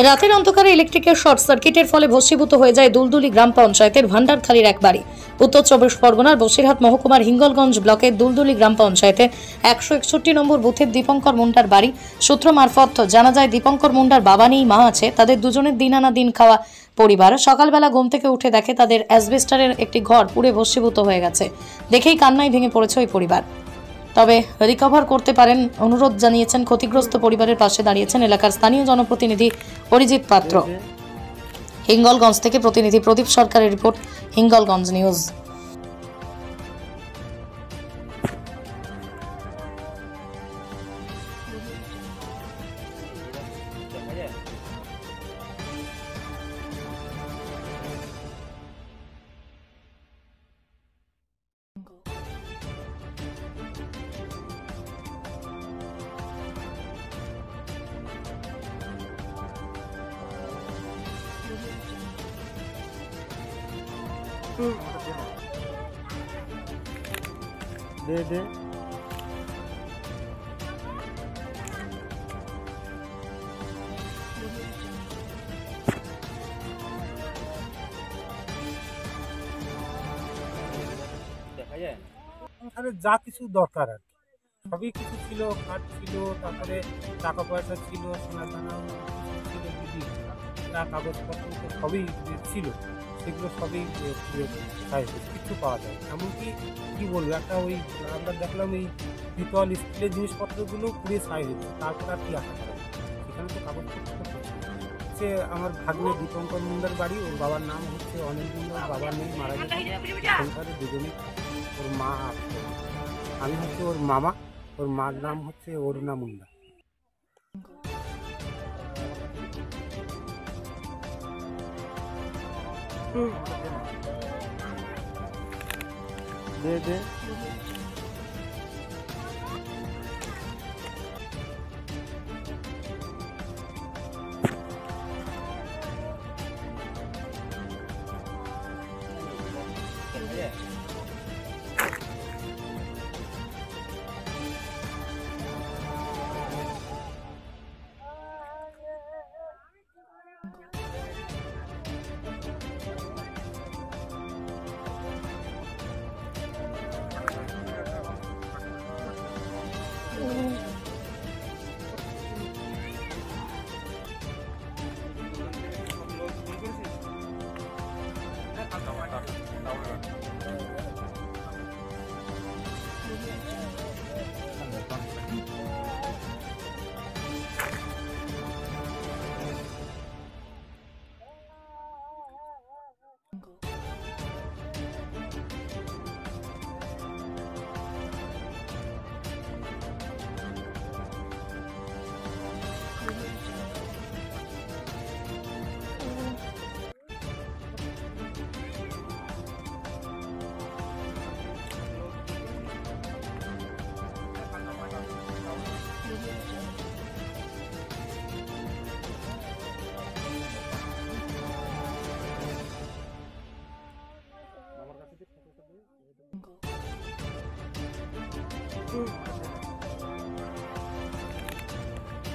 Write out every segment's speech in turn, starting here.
রাতের অন্ধকারে ইলেকট্রিকের শর্ট সার্কিটের ফলে ভস্মীভূত হয়ে যায় দুলদুলি গ্রাম পঞ্চায়েতের ভান্ডারখালীর এক বাড়ি। উত্তর চব্বিশ পরগনার বসিরহাট মহকুমার হিঙ্গলগঞ্জ ব্লকের দুলদুলি গ্রাম পঞ্চায়েতে 161 নম্বর বুথের দীপঙ্কর মুন্ডার বাড়ি। সূত্র মারফত জানা যায়, দীপঙ্কর মুন্ডার বাবা নেই, মা আছে। তাদের দুজনের দিন আনা দিন খাওয়া পরিবার। সকালবেলা ঘুম থেকে উঠে দেখে তাদের অ্যাসবেস্টারের একটি ঘর পুড়ে ভস্মীভূত হয়ে গেছে। দেখেই কান্নায় ভেঙে পড়েছে ওই পরিবার। তবে রিকভার করতে পারেন অনুরোধ জানিয়েছেন ক্ষতিগ্রস্ত পরিবারের পাশে দাঁড়িয়েছেন এলাকার স্থানীয় জনপ্রতিনিধি অরিজিৎ পাত্র। হিঙ্গলগঞ্জ থেকে প্রতিনিধি প্রদীপ সরকারের রিপোর্ট, হিঙ্গলগঞ্জ নিউজ। दे दे আরে যা কিছু দরকার আর সবই কিছু ছিল, খাট ছিল, তারপরে টাকা পয়সা ছিল, সোনা দানা ছিল, দিদি কাগজপত্র তো সবই ছিল, সেগুলো সবই কিছু পাওয়া যায়। এমনকি কি বলবো, একটা ওই আমরা দেখলাম এই পিতল স্টিলের জিনিসপত্রগুলো পুড়ে ছাই হয়েছে। তারপর আর কি আশা করা যায়, সেখানে তো কাগজপত্র সে আমার ভাগ্নে দীপঙ্কর মুন্ডার বাড়ি। ওর বাবার নাম হচ্ছে অনিল মুন্ডার, বাবার নেই, মারা গেছে। সংসারে দুজনেই, ওর মা আছে, আমি হচ্ছে ওর মামা। ওর মার নাম হচ্ছে অরুণা মুন্ডা। दे दे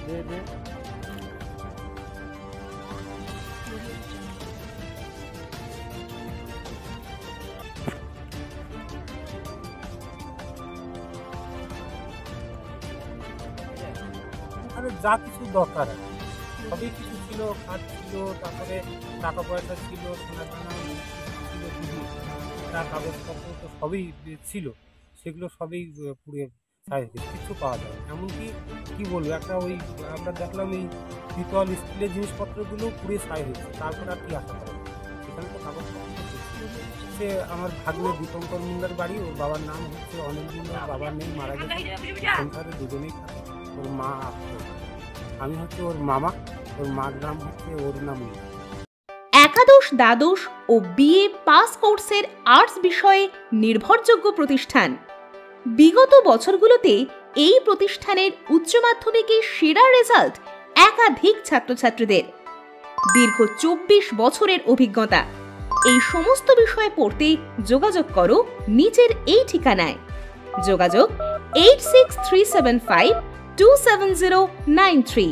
दे दे আরে যা কিছু দরকার সবই কিছু ছিল, খাট ছিল, তারপরে টাকা পয়সা ছিল, সোনা দানা ছিল, দিদি কাগজপত্র তো সবই ছিল, সেগুলো সবই পুড়ে ছাই হয়েছে, কিছু পাওয়া যায়। এমনকি কি বলবো, একটা ওই আমরা দেখলাম এই পিতল স্টিলের জিনিসপত্রগুলো পুড়ে ছাই হয়েছে। তারপর আর কি আশা করা যায়, সেখানে তো কাগজপত্র সে আমার ভাগ্নে দীপঙ্কর মুন্ডার বাড়ি। ওর বাবার নাম হচ্ছে অনিল মুন্ডার, বাবার নেই, মারা গেছে। সংসারে দুজনেই থাকে, ওর মা আছে, আমি হচ্ছে ওর মামা। ওর মার নাম হচ্ছে অরুণা মুন্ডা। একাদশ, দ্বাদশ ও বিএ পাস কোর্সের আর্টস বিষয়ে নির্ভরযোগ্য প্রতিষ্ঠান। বিগত বছরগুলোতে এই প্রতিষ্ঠানের উচ্চ মাধ্যমিকে সেরা রেজাল্ট একাধিক ছাত্রছাত্রীদের। দীর্ঘ 24 বছরের অভিজ্ঞতা। এই সমস্ত বিষয়ে পড়তে যোগাযোগ করো নিচের এই ঠিকানায়। যোগাযোগ 8637527093।